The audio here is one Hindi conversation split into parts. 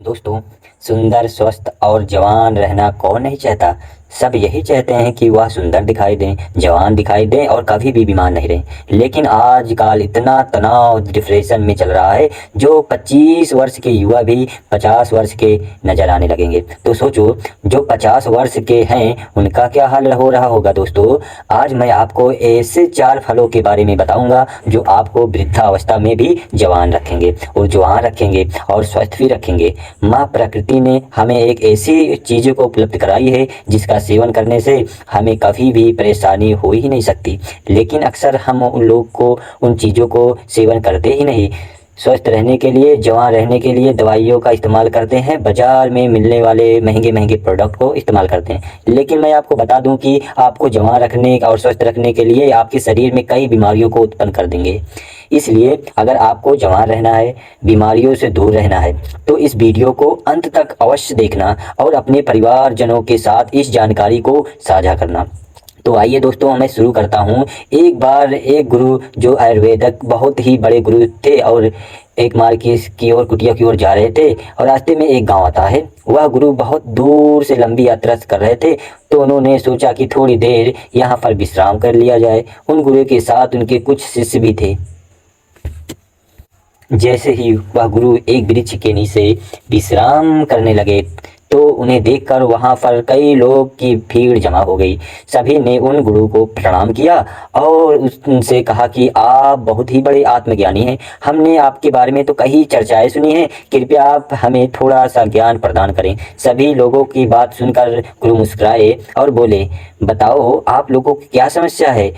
दोस्तों, सुंदर, स्वस्थ और जवान रहना कौन नहीं चाहता। सब यही चाहते हैं कि वह सुंदर दिखाई दें, जवान दिखाई दें और कभी भी बीमार नहीं रहें। लेकिन आजकल इतना तनाव डिप्रेशन में चल रहा है, जो 25 वर्ष के युवा भी 50 वर्ष के नजर आने लगेंगे। तो सोचो, जो 50 वर्ष के हैं उनका क्या हाल हो रहा होगा। दोस्तों, आज मैं आपको ऐसे 4 फलों के बारे में बताऊंगा जो आपको वृद्धावस्था में भी जवान रखेंगे और जवान रखेंगे और स्वस्थ भी रखेंगे। माँ प्रकृति ने हमें एक ऐसी चीज़ों को उपलब्ध कराई है जिसका सेवन करने से हमें कभी भी परेशानी हो ही नहीं सकती। लेकिन अक्सर हम उन लोग को उन चीज़ों को सेवन करते ही नहीं। स्वस्थ रहने के लिए, जवान रहने के लिए दवाइयों का इस्तेमाल करते हैं, बाज़ार में मिलने वाले महंगे महंगे प्रोडक्ट को इस्तेमाल करते हैं। लेकिन मैं आपको बता दूं कि आपको जवान रखने और स्वस्थ रखने के लिए आपके शरीर में कई बीमारियों को उत्पन्न कर देंगे। इसलिए अगर आपको जवान रहना है, बीमारियों से दूर रहना है, तो इस वीडियो को अंत तक अवश्य देखना और अपने परिवारजनों के साथ इस जानकारी को साझा करना। तो आइए दोस्तों, मैं शुरू करता हूँ। एक बार एक गुरु, जो आयुर्वेदक बहुत ही बड़े गुरु थे, और एक मार्केट की ओर, कुटिया की ओर जा रहे थे और रास्ते में एक गांव आता है। वह गुरु बहुत दूर से लंबी यात्रा कर रहे थे, तो उन्होंने सोचा कि थोड़ी देर यहाँ पर विश्राम कर लिया जाए। उन गुरु के साथ उनके कुछ शिष्य भी थे। जैसे ही वह गुरु एक वृक्ष के नीचे विश्राम करने लगे, तो उन्हें देखकर वहां पर कई लोग की भीड़ जमा हो गई। सभी ने उन गुरु को प्रणाम किया और उनसे कहा कि आप बहुत ही बड़े आत्मज्ञानी हैं। हमने आपके बारे में तो कई चर्चाएं सुनी हैं, कृपया आप हमें थोड़ा सा ज्ञान प्रदान करें। सभी लोगों की बात सुनकर गुरु मुस्कुराए और बोले, बताओ आप लोगों की क्या समस्या है।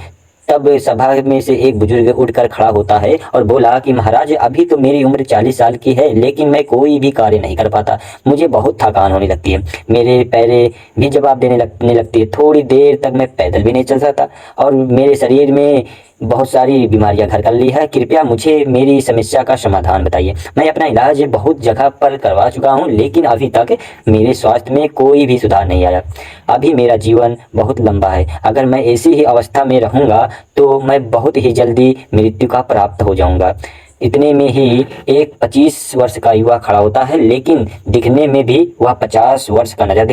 तब सभा में से एक बुजुर्ग उठकर खड़ा होता है और बोला कि महाराज, अभी तो मेरी उम्र 40 साल की है, लेकिन मैं कोई भी कार्य नहीं कर पाता। मुझे बहुत थकान होने लगती है, मेरे पैरें भी जवाब देने लगती है। थोड़ी देर तक मैं पैदल भी नहीं चल सकता और मेरे शरीर में बहुत सारी बीमारियां घर कर ली है। कृपया मुझे मेरी समस्या का समाधान बताइए। मैं अपना इलाज बहुत जगह पर करवा चुका हूं, लेकिन अभी तक मेरे स्वास्थ्य में कोई भी सुधार नहीं आया। अभी मेरा जीवन बहुत लंबा है, अगर मैं ऐसी ही अवस्था में रहूंगा तो मैं बहुत ही जल्दी मृत्यु का प्राप्त हो जाऊंगा। इतने में ही एक 25 वर्ष का युवा खड़ा होता है, लेकिन दिखने में भी वह 50 वर्ष का लग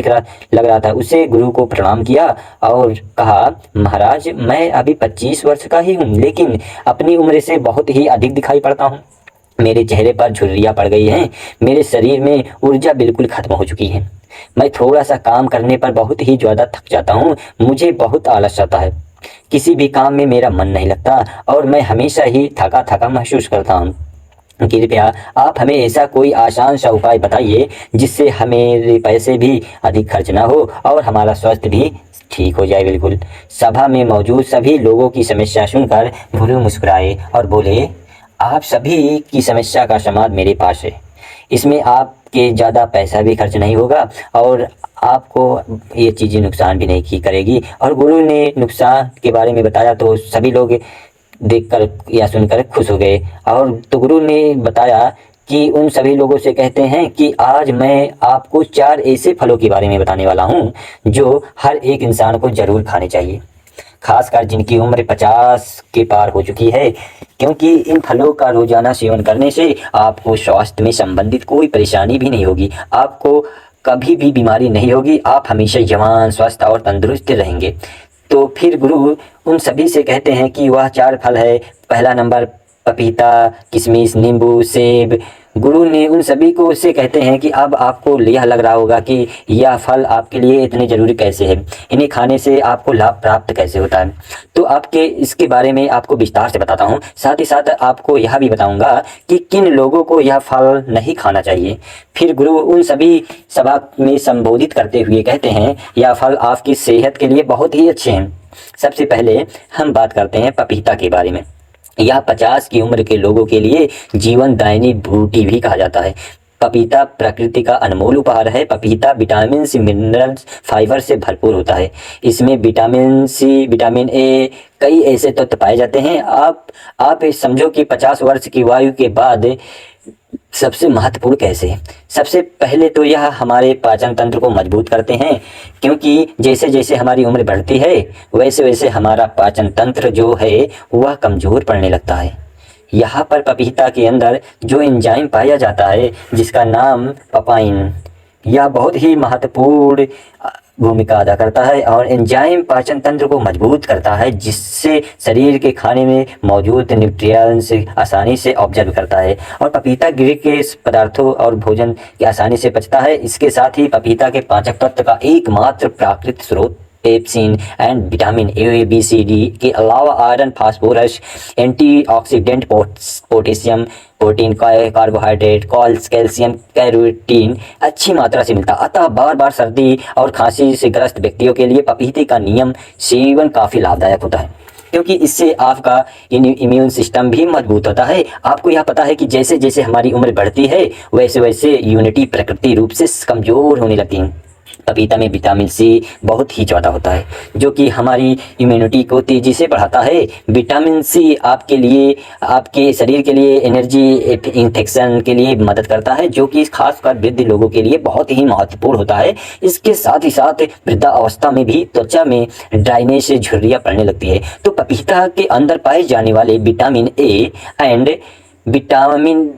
रहा था। उसे गुरु को प्रणाम किया और कहा, महाराज, मैं अभी 25 वर्ष का ही हूँ, लेकिन अपनी उम्र से बहुत ही अधिक दिखाई पड़ता हूँ। मेरे चेहरे पर झुर्रियाँ पड़ गई हैं, मेरे शरीर में ऊर्जा बिल्कुल खत्म हो चुकी है। मैं थोड़ा सा काम करने पर बहुत ही ज़्यादा थक जाता हूँ, मुझे बहुत आलस आता है, किसी भी काम में मेरा मन नहीं लगता और मैं हमेशा ही थका थका महसूस करता हूँ। कृपया आप हमें ऐसा कोई आसान सा उपाय बताइए जिससे हमें पैसे भी अधिक खर्च ना हो और हमारा स्वास्थ्य भी ठीक हो जाए। बिल्कुल। सभा में मौजूद सभी लोगों की समस्या सुनकर गुरु मुस्कुराए और बोले, आप सभी की समस्या का समाधान मेरे पास है। इसमें आपके ज़्यादा पैसा भी खर्च नहीं होगा और आपको ये चीज़ें नुकसान भी नहीं की करेगी। और गुरु ने नुकसान के बारे में बताया तो सभी लोग देखकर या सुनकर खुश हो गए। और तो गुरु ने बताया कि उन सभी लोगों से कहते हैं कि आज मैं आपको 4 ऐसे फलों के बारे में बताने वाला हूँ जो हर एक इंसान को ज़रूर खाने चाहिए, खासकर जिनकी उम्र 50 के पार हो चुकी है, क्योंकि इन फलों का रोजाना सेवन करने से आपको स्वास्थ्य में संबंधित कोई परेशानी भी नहीं होगी, आपको कभी भी बीमारी नहीं होगी, आप हमेशा जवान, स्वस्थ और तंदुरुस्त रहेंगे। तो फिर गुरु उन सभी से कहते हैं कि वह 4 फल है। पहला नंबर पपीता, किशमिश, नींबू, सेब। गुरु ने उन सभी को से कहते हैं कि अब आपको यह लग रहा होगा कि यह फल आपके लिए इतने ज़रूरी कैसे है, इन्हें खाने से आपको लाभ प्राप्त कैसे होता है। तो आपके इसके बारे में आपको विस्तार से बताता हूँ। साथ ही साथ आपको यह भी बताऊँगा कि किन लोगों को यह फल नहीं खाना चाहिए। फिर गुरु उन सभी सभा में संबोधित करते हुए कहते हैं, यह फल आपकी सेहत के लिए बहुत ही अच्छे हैं। सबसे पहले हम बात करते हैं पपीता के बारे में। यह 50 की उम्र के लोगों के लिए जीवनदायिनी बूटी भी कहा जाता है। पपीता प्रकृति का अनमोल उपहार है। पपीता विटामिन सी, मिनरल्स, फाइबर से भरपूर होता है। इसमें विटामिन सी, विटामिन ए, कई ऐसे तत्व पाए जाते हैं। आप समझो कि 50 वर्ष की आयु के बाद सबसे महत्वपूर्ण कैसे है। सबसे पहले तो यह हमारे पाचन तंत्र को मजबूत करते हैं, क्योंकि जैसे जैसे हमारी उम्र बढ़ती है वैसे वैसे हमारा पाचन तंत्र जो है वह कमज़ोर पड़ने लगता है। यहाँ पर पपीता के अंदर जो एंजाइम पाया जाता है जिसका नाम पपाइन, यह बहुत ही महत्वपूर्ण भूमिका अदा करता है और एंजाइम पाचन तंत्र को मजबूत करता है, जिससे शरीर के खाने में मौजूद न्यूट्रिएंट्स आसानी से ऑब्जर्व करता है और पपीता गृह के पदार्थों और भोजन के आसानी से पचता है। इसके साथ ही पपीता के पाचक तत्व का एकमात्र प्राकृतिक स्रोत pepsin and vitamin A B C D के अलावा iron, phosphorus, antioxidant, potassium, protein, carbohydrate, calcium, carotene अच्छी मात्रा से मिलता। अतः बार बार सर्दी और खांसी से ग्रस्त व्यक्तियों के लिए पपीते का नियम सेवन काफ़ी लाभदायक होता है, क्योंकि इससे आपका इम्यून सिस्टम भी मजबूत होता है। आपको यह पता है कि जैसे जैसे हमारी उम्र बढ़ती है वैसे वैसे इम्यूनिटी प्राकृतिक रूप से कमज़ोर होने लगती है। पपीता में विटामिन सी बहुत ही ज़्यादा होता है जो कि हमारी इम्यूनिटी को तेज़ी से बढ़ाता है। विटामिन सी आपके लिए, आपके शरीर के लिए एनर्जी इन्फेक्शन के लिए मदद करता है, जो कि खासकर वृद्ध लोगों के लिए बहुत ही महत्वपूर्ण होता है। इसके साथ ही साथ वृद्धावस्था में भी त्वचा में ड्राइनेस से झुर्रियाँ पड़ने लगती है। तो पपीता के अंदर पाए जाने वाले विटामिन ए एंड विटामिन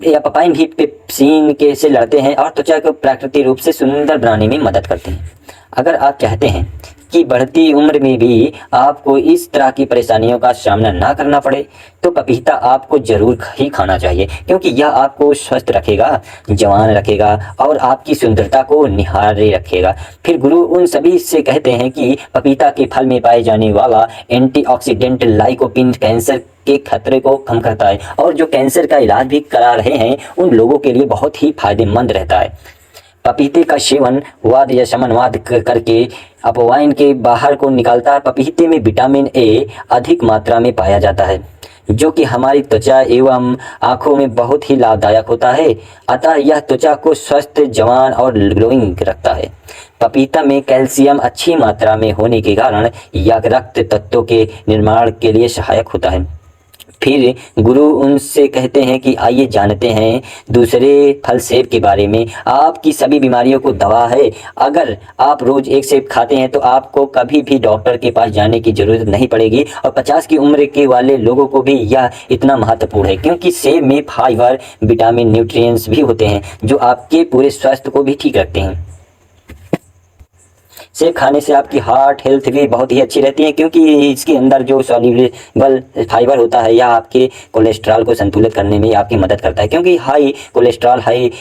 या पपाइन भी पेप्सिन के से लड़ते हैं और त्वचा को प्राकृतिक रूप से सुंदर बनाने में मदद करते हैं। अगर आप चाहते हैं कि बढ़ती उम्र में भी आपको इस तरह की परेशानियों का सामना ना करना पड़े तो पपीता आपको ज़रूर ही खाना चाहिए, क्योंकि यह आपको स्वस्थ रखेगा, जवान रखेगा और आपकी सुंदरता को निहारे रखेगा। फिर गुरु उन सभी से कहते हैं कि पपीता के फल में पाए जाने वाला एंटीऑक्सीडेंट लाइकोपिन कैंसर के खतरे को कम करता है और जो कैंसर का इलाज भी करा रहे हैं उन लोगों के लिए बहुत ही फायदेमंद रहता है। पपीते का सेवन वाद या शमनवाद करके अपवाइन के बाहर को निकालता है। पपीते में विटामिन ए अधिक मात्रा में पाया जाता है जो कि हमारी त्वचा एवं आँखों में बहुत ही लाभदायक होता है। अतः यह त्वचा को स्वस्थ, जवान और ग्लोइंग रखता है। पपीता में कैल्शियम अच्छी मात्रा में होने के कारण यह रक्त तत्वों के निर्माण के लिए सहायक होता है। फिर गुरु उनसे कहते हैं कि आइए जानते हैं दूसरे फल सेब के बारे में। आपकी सभी बीमारियों को दवा है। अगर आप रोज एक सेब खाते हैं तो आपको कभी भी डॉक्टर के पास जाने की जरूरत नहीं पड़ेगी और 50 की उम्र के वाले लोगों को भी यह इतना महत्वपूर्ण है, क्योंकि सेब में फाइबर, विटामिन, न्यूट्रिएंट्स भी होते हैं जो आपके पूरे स्वास्थ्य को भी ठीक रखते हैं। सेब खाने से आपकी हार्ट हेल्थ भी बहुत ही अच्छी रहती है, क्योंकि इसके अंदर जो सॉल्युबल फाइबर होता है यह आपके कोलेस्ट्रॉल को संतुलित करने में आपकी मदद करता है, क्योंकि हाई कोलेस्ट्रॉल, हाई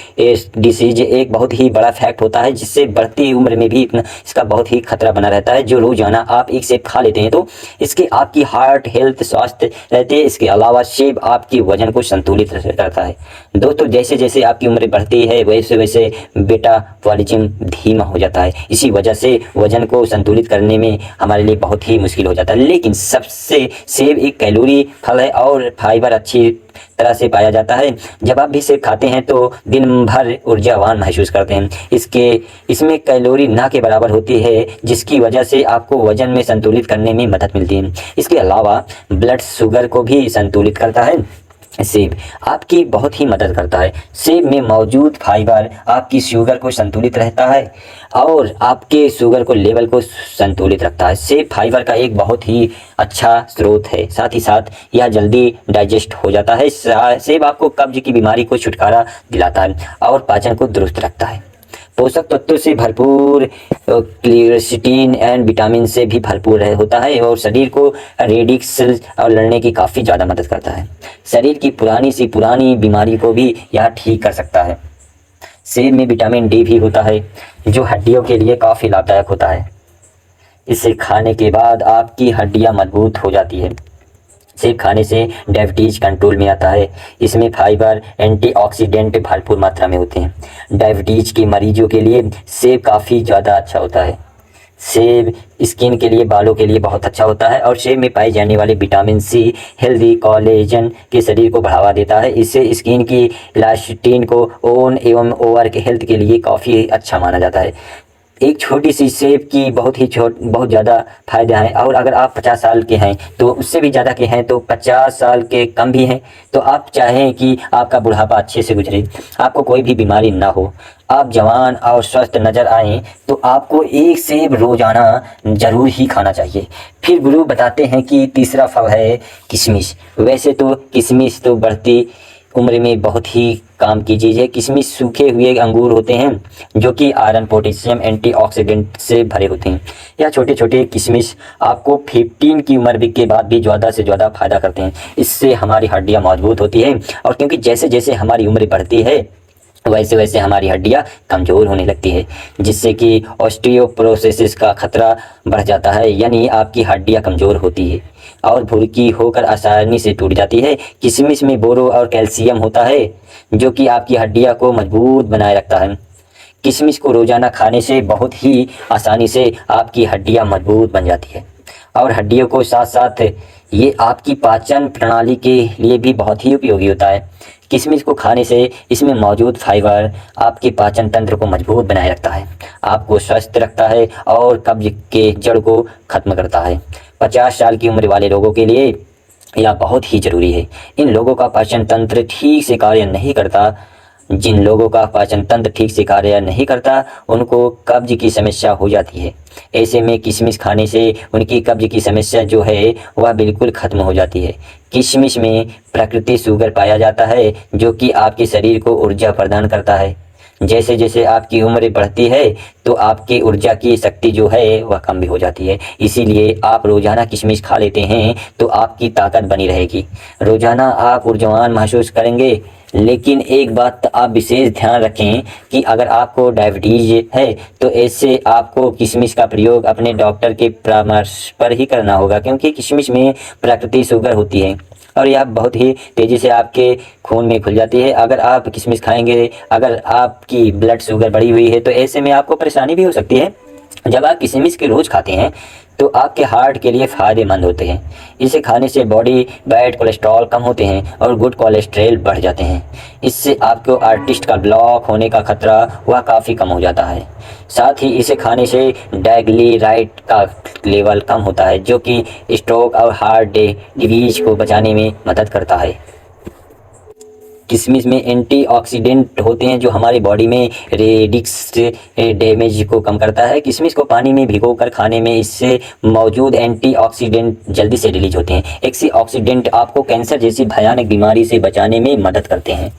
डिसीज एक बहुत ही बड़ा फैक्ट होता है जिससे बढ़ती उम्र में भी इसका बहुत ही खतरा बना रहता है। जो रोजाना आप एक सेब खा लेते हैं तो इसके आपकी हार्ट हेल्थ स्वास्थ्य रहते हैं। इसके अलावा सेब आपकी वजन को संतुलित करता है। दोस्तों, जैसे जैसे आपकी उम्र बढ़ती है वैसे वैसे मेटाबॉलिज्म धीमा हो जाता है। इसी वजह से वजन को संतुलित करने में हमारे लिए बहुत ही मुश्किल हो जाता है। लेकिन सबसे सेब एक कैलोरी फल है और फाइबर अच्छी तरह से पाया जाता है। जब आप भी सेब खाते हैं तो दिन भर ऊर्जावान महसूस करते हैं। इसमें कैलोरी ना के बराबर होती है, जिसकी वजह से आपको वजन में संतुलित करने में मदद मिलती है। इसके अलावा ब्लड शुगर को भी संतुलित करता है। सेब आपकी बहुत ही मदद करता है। सेब में मौजूद फाइबर आपकी शुगर को संतुलित रहता है और आपके शुगर को लेवल को संतुलित रखता है। सेब फाइबर का एक बहुत ही अच्छा स्रोत है, साथ ही साथ यह जल्दी डाइजेस्ट हो जाता है। सेब आपको कब्ज की बीमारी को छुटकारा दिलाता है और पाचन को दुरुस्त रखता है। पोषक तत्वों से भरपूर क्लियरसिटीन एंड विटामिन से भी भरपूर होता है और शरीर को रेडिक्स और लड़ने की काफ़ी ज़्यादा मदद करता है। शरीर की पुरानी सी पुरानी बीमारी को भी यह ठीक कर सकता है। सेब में विटामिन डी भी होता है जो हड्डियों के लिए काफ़ी लाभदायक होता है। इसे खाने के बाद आपकी हड्डियाँ मजबूत हो जाती है। सेब खाने से डायबिटीज कंट्रोल में आता है। इसमें फाइबर, एंटीऑक्सीडेंट भरपूर मात्रा में होते हैं। डायबिटीज के मरीजों के लिए सेब काफ़ी ज़्यादा अच्छा होता है। सेब स्किन के लिए, बालों के लिए बहुत अच्छा होता है और सेब में पाए जाने वाले विटामिन सी हेल्दी कोलेजन के शरीर को बढ़ावा देता है। इससे स्किन की इलास्टिन को ओन एवं ओवर के हेल्थ के लिए काफ़ी अच्छा माना जाता है। एक छोटी सी सेब की बहुत ज़्यादा फायदा है। और अगर आप 50 साल के हैं तो उससे भी ज़्यादा के हैं तो 50 साल के कम भी हैं, तो आप चाहें कि आपका बुढ़ापा अच्छे से गुजरे, आपको कोई भी बीमारी ना हो, आप जवान और स्वस्थ नज़र आएं, तो आपको एक सेब रोज़ाना ज़रूर ही खाना चाहिए। फिर गुरु बताते हैं कि तीसरा फल है किशमिश। वैसे तो किशमिश तो बढ़ती उम्र में बहुत ही काम की चीज़ है। किशमिश सूखे हुए अंगूर होते हैं जो कि आयरन, पोटेशियम, एंटीऑक्सीडेंट से भरे होते हैं। यह छोटे छोटे किशमिश आपको 15 की उम्र के बाद भी ज़्यादा से ज़्यादा फायदा करते हैं। इससे हमारी हड्डियाँ मजबूत होती हैं, और क्योंकि जैसे जैसे हमारी उम्र बढ़ती है वैसे वैसे हमारी हड्डियाँ कमज़ोर होने लगती है, जिससे कि ऑस्टियोपोरोसिस का खतरा बढ़ जाता है, यानी आपकी हड्डियाँ कमज़ोर होती है और भूरी होकर आसानी से टूट जाती है। किशमिश में बोरो और कैल्शियम होता है जो कि आपकी हड्डियाँ को मजबूत बनाए रखता है। किशमिश को रोज़ाना खाने से बहुत ही आसानी से आपकी हड्डियाँ मजबूत बन जाती है, और हड्डियों को साथ साथ ये आपकी पाचन प्रणाली के लिए भी बहुत ही उपयोगी होता है। किशमिश को खाने से इसमें मौजूद फाइबर आपके पाचन तंत्र को मजबूत बनाए रखता है, आपको स्वस्थ रखता है और कब्ज के जड़ को ख़त्म करता है। 50 साल की उम्र वाले लोगों के लिए यह बहुत ही ज़रूरी है। इन लोगों का पाचन तंत्र ठीक से कार्य नहीं करता। जिन लोगों का पाचन तंत्र ठीक से कार्य नहीं करता उनको कब्ज की समस्या हो जाती है। ऐसे में किशमिश खाने से उनकी कब्ज की समस्या जो है वह बिल्कुल ख़त्म हो जाती है। किशमिश में प्राकृतिक शुगर पाया जाता है जो कि आपके शरीर को ऊर्जा प्रदान करता है। जैसे जैसे आपकी उम्र बढ़ती है तो आपकी ऊर्जा की शक्ति जो है वह कम भी हो जाती है। इसीलिए आप रोज़ाना किशमिश खा लेते हैं तो आपकी ताकत बनी रहेगी, रोज़ाना आप ऊर्जावान महसूस करेंगे। लेकिन एक बात आप विशेष ध्यान रखें कि अगर आपको डायबिटीज़ है तो ऐसे आपको किशमिश का प्रयोग अपने डॉक्टर के परामर्श पर ही करना होगा, क्योंकि किशमिश में प्राकृतिक शुगर होती है और यह बहुत ही तेज़ी से आपके खून में घुल जाती है। अगर आप किशमिश खाएंगे, अगर आपकी ब्लड शुगर बढ़ी हुई है तो ऐसे में आपको परेशानी भी हो सकती है। जब आप किशमिश के रोज़ खाते हैं तो आपके हार्ट के लिए फ़ायदेमंद होते हैं। इसे खाने से बॉडी बैड कोलेस्ट्रॉल कम होते हैं और गुड कोलेस्ट्रॉल बढ़ जाते हैं। इससे आपको आर्टिस्ट का ब्लॉक होने का खतरा वह काफ़ी कम हो जाता है। साथ ही इसे खाने से डाइग्लिसराइड का लेवल कम होता है जो कि स्ट्रोक और हार्ट डिजीज को बचाने में मदद करता है। किशमिश में एंटीऑक्सीडेंट होते हैं जो हमारी बॉडी में रेडिक्स डैमेज को कम करता है। किशमिश को पानी में भिगोकर खाने में इससे मौजूद एंटीऑक्सीडेंट जल्दी से रिलीज होते हैं। एंटीऑक्सीडेंट आपको कैंसर जैसी भयानक बीमारी से बचाने में मदद करते हैं।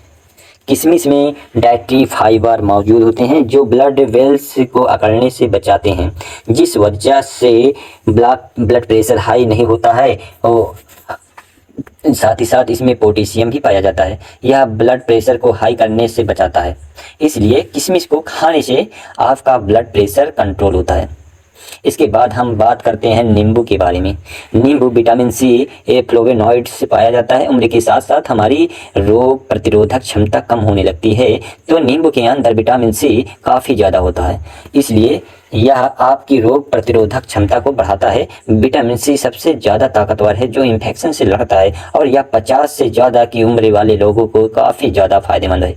किशमिश में डाइटरी फाइबर मौजूद होते हैं जो ब्लड वेल्स को अकड़ने से बचाते हैं, जिस वजह से ब्लड प्रेशर हाई नहीं होता है। और साथ ही साथ इसमें पोटेशियम भी पाया जाता है, यह ब्लड प्रेशर को हाई करने से बचाता है। इसलिए किशमिश को खाने से आपका ब्लड प्रेशर कंट्रोल होता है। इसके बाद हम बात करते हैं नींबू के बारे में। नींबू विटामिन सी फ्लेवोनॉइड्स से पाया जाता है। उम्र के साथ साथ हमारी रोग प्रतिरोधक क्षमता कम होने लगती है तो नींबू के अंदर विटामिन सी काफ़ी ज़्यादा होता है, इसलिए यह आपकी रोग प्रतिरोधक क्षमता को बढ़ाता है। विटामिन सी सबसे ज़्यादा ताकतवर है जो इन्फेक्शन से लड़ता है, और यह 50 से ज़्यादा की उम्र वाले लोगों को काफ़ी ज़्यादा फायदेमंद है,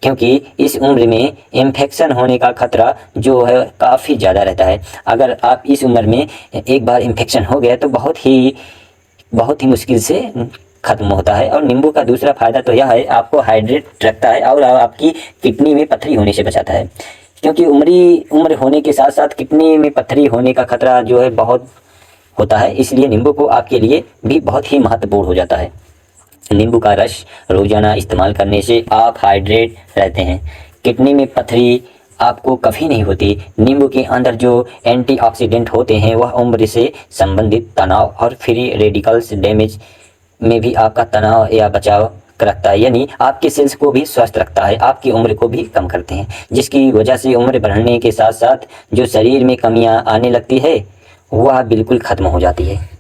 क्योंकि इस उम्र में इन्फेक्शन होने का खतरा जो है काफ़ी ज़्यादा रहता है। अगर आप इस उम्र में एक बार इन्फेक्शन हो गया तो बहुत ही मुश्किल से ख़त्म होता है। और नींबू का दूसरा फ़ायदा तो यह है आपको हाइड्रेट रखता है और आपकी किडनी में पथरी होने से बचाता है, क्योंकि उम्र होने के साथ साथ किडनी में पथरी होने का खतरा जो है बहुत होता है। इसलिए नींबू को आपके लिए भी बहुत ही महत्वपूर्ण हो जाता है। नींबू का रस रोज़ाना इस्तेमाल करने से आप हाइड्रेट रहते हैं, किडनी में पथरी आपको कभी नहीं होती। नींबू के अंदर जो एंटीऑक्सीडेंट होते हैं वह उम्र से संबंधित तनाव और फ्री रेडिकल्स डैमेज में भी आपका तनाव या बचाव रखता है, यानी आपके सेल्स को भी स्वस्थ रखता है, आपकी उम्र को भी कम करते हैं, जिसकी वजह से उम्र बढ़ने के साथ साथ जो शरीर में कमियां आने लगती है वह बिल्कुल ख़त्म हो जाती है।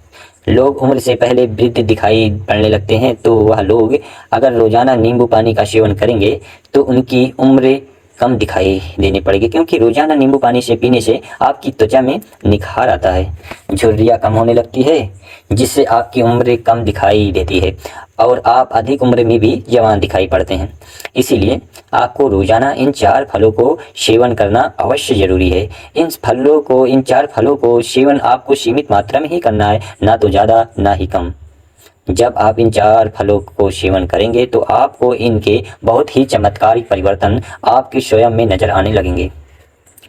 लोग उम्र से पहले वृद्ध दिखाई पड़ने लगते हैं, तो वह लोग अगर रोज़ाना नींबू पानी का सेवन करेंगे तो उनकी उम्र कम दिखाई देने पड़ेगी, क्योंकि रोजाना नींबू पानी से पीने से आपकी त्वचा में निखार आता है, झुर्रियाँ कम होने लगती है, जिससे आपकी उम्र कम दिखाई देती है और आप अधिक उम्र में भी जवान दिखाई पड़ते हैं। इसीलिए आपको रोजाना इन 4 फलों को सेवन करना अवश्य जरूरी है। इन 4 फलों को सेवन आपको सीमित मात्रा में ही करना है, ना तो ज़्यादा ना ही कम। जब आप इन 4 फलों को सेवन करेंगे तो आपको इनके बहुत ही चमत्कारिक परिवर्तन आपके स्वयं में नजर आने लगेंगे।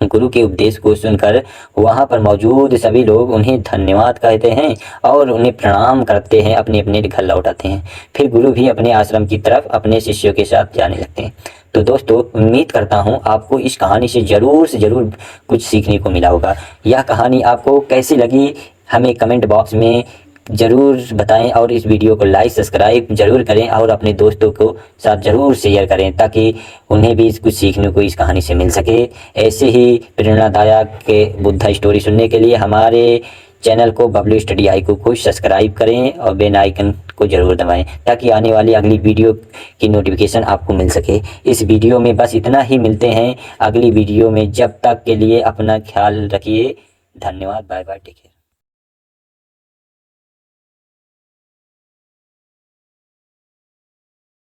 गुरु के उपदेश को सुनकर वहाँ पर मौजूद सभी लोग उन्हें धन्यवाद कहते हैं और उन्हें प्रणाम करते हैं, अपने अपने घर लौट आते हैं। फिर गुरु भी अपने आश्रम की तरफ अपने शिष्यों के साथ जाने लगते हैं। तो दोस्तों, उम्मीद करता हूँ आपको इस कहानी से ज़रूर कुछ सीखने को मिला होगा। यह कहानी आपको कैसी लगी हमें कमेंट बॉक्स में ज़रूर बताएं और इस वीडियो को लाइक सब्सक्राइब ज़रूर करें और अपने दोस्तों को साथ ज़रूर शेयर करें, ताकि उन्हें भी कुछ सीखने को इस कहानी से मिल सके। ऐसे ही प्रेरणादायक के बुद्धा स्टोरी सुनने के लिए हमारे चैनल को बबलू स्टडी आई को सब्सक्राइब करें और बेल आइकन को ज़रूर दबाएं, ताकि आने वाली अगली वीडियो की नोटिफिकेशन आपको मिल सके। इस वीडियो में बस इतना ही, मिलते हैं अगली वीडियो में। जब तक के लिए अपना ख्याल रखिए। धन्यवाद, बाय बाय, टेक केयर।